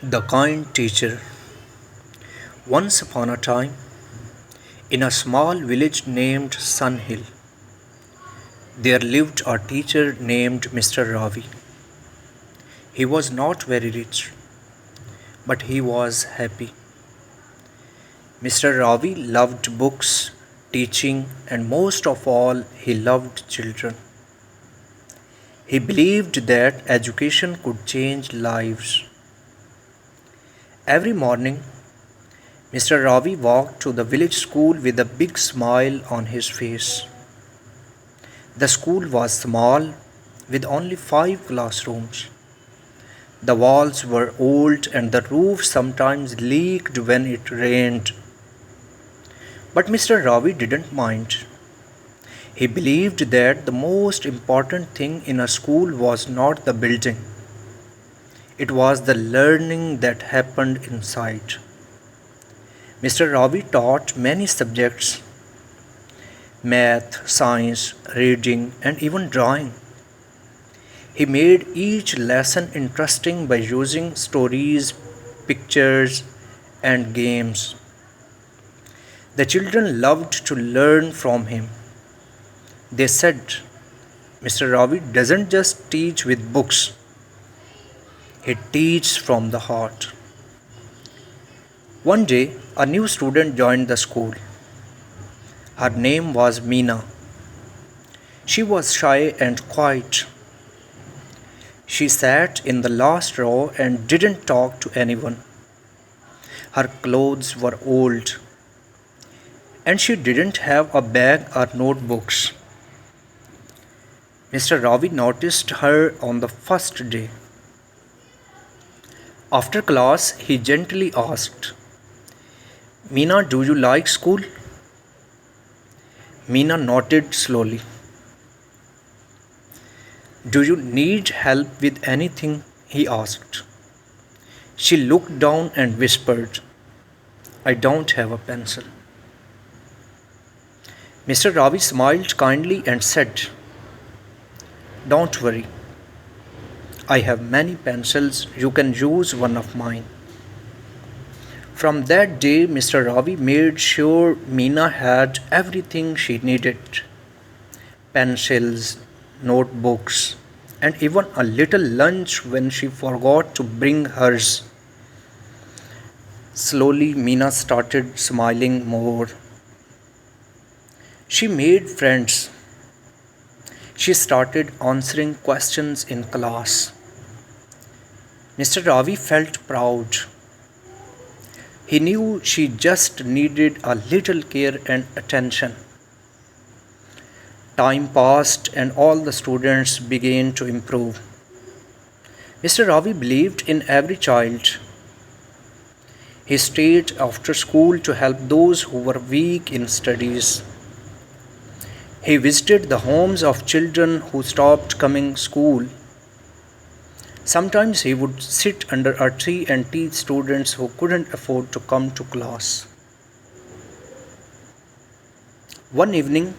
The Kind Teacher. Once upon a time, in a small village named Sun Hill, there lived a teacher named Mr. Ravi. He was not very rich, but he was happy. Mr. Ravi loved books, teaching, and most of all, he loved children. He believed that education could change lives. Every morning, Mr. Ravi walked to the village school with a big smile on his face. The school was small, with only 5 classrooms. The walls were old and the roof sometimes leaked when it rained. But Mr. Ravi didn't mind. He believed that the most important thing in a school was not the building, it was the learning that happened inside. Mr. Ravi taught many subjects: math, science, reading, and even drawing. He made each lesson interesting by using stories, pictures, and games. The children loved to learn from him. They said, Mr. Ravi doesn't just teach with books, he teaches from the heart. One day, a new student joined the school. Her name was Meena. She was shy and quiet. She sat in the last row and didn't talk to anyone. Her clothes were old, and she didn't have a bag or notebooks. Mr. Ravi noticed her on the first day. After class, he gently asked, Meena, do you like school? Meena nodded slowly. Do you need help with anything? He asked. She looked down and whispered, I don't have a pencil. Mr. Ravi smiled kindly and said, Don't worry. I have many pencils. You can use one of mine. From that day, Mr. Ravi made sure Meena had everything she needed: pencils, notebooks, and even a little lunch when she forgot to bring hers. Slowly, Meena started smiling more. She made friends. She started answering questions in class. Mr. Ravi felt proud. He knew she just needed a little care and attention. Time passed and all the students began to improve. Mr. Ravi believed in every child. He stayed after school to help those who were weak in studies. He visited the homes of children who stopped coming to school. Sometimes he would sit under a tree and teach students who couldn't afford to come to class. One evening,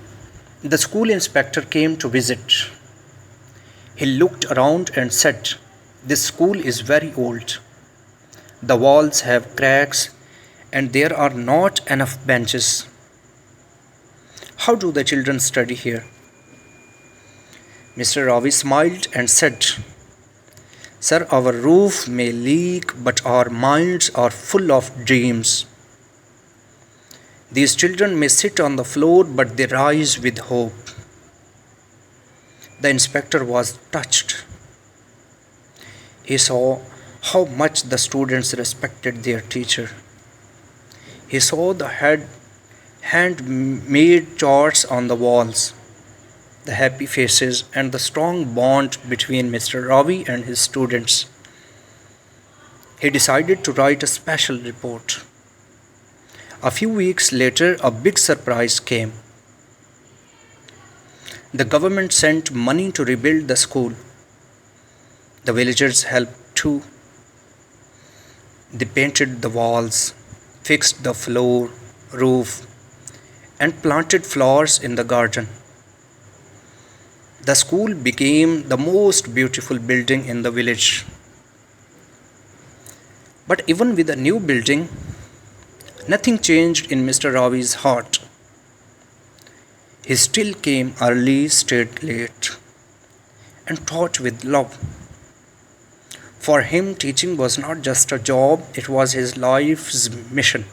the school inspector came to visit. He looked around and said, This school is very old. The walls have cracks and there are not enough benches. How do the children study here? Mr. Ravi smiled and said, Sir, our roof may leak, but our minds are full of dreams. These children may sit on the floor, but they rise with hope. The inspector was touched. He saw how much the students respected their teacher. He saw the hand-made charts on the walls, the happy faces, and the strong bond between Mr. Ravi and his students. He decided to write a special report. A few weeks later, a big surprise came. The government sent money to rebuild the school. The villagers helped too. They painted the walls, fixed the floor, roof, and planted flowers in the garden. The school became the most beautiful building in the village. But even with a new building, nothing changed in Mr. Ravi's heart. He still came early, stayed late, and taught with love. For him, teaching was not just a job, it was his life's mission.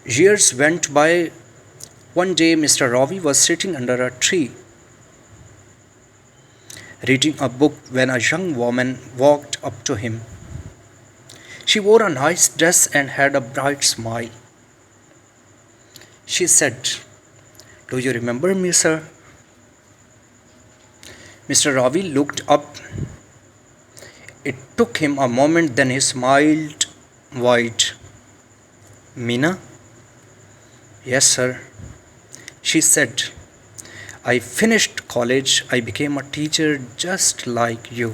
Years went by. One day, Mr. Ravi was sitting under a tree, reading a book when a young woman walked up to him. She wore a nice dress and had a bright smile. She said, "Do you remember me, sir?" Mr. Ravi looked up. It took him a moment, then he smiled wide. "Meena?" "Yes, sir." She said, "I finished college. I became a teacher just like you."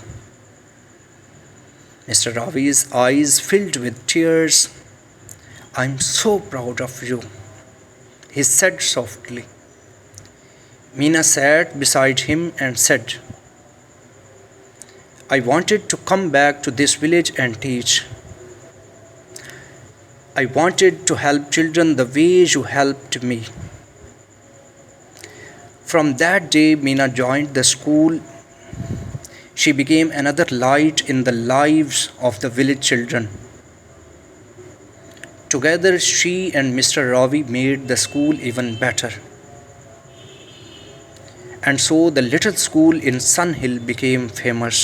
Mr. Ravi's eyes filled with tears. "I'm so proud of you," he said softly. Meena sat beside him and said, "I wanted to come back to this village and teach. I wanted to help children the way you helped me." From that day, Meena joined the school. She became another light in the lives of the village children. Together, she and Mr. Ravi made the school even better. And so the little school in Sun Hill became famous.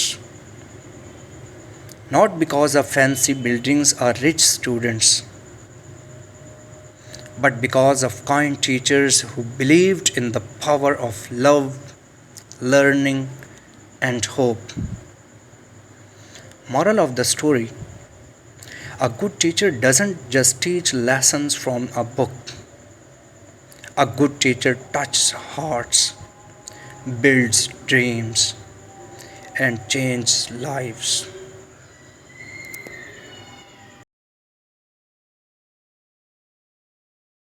Not because of fancy buildings or rich students, but because of kind teachers who believed in the power of love, learning, and hope. Moral of the story: a good teacher doesn't just teach lessons from a book. A good teacher touches hearts, builds dreams, and changes lives.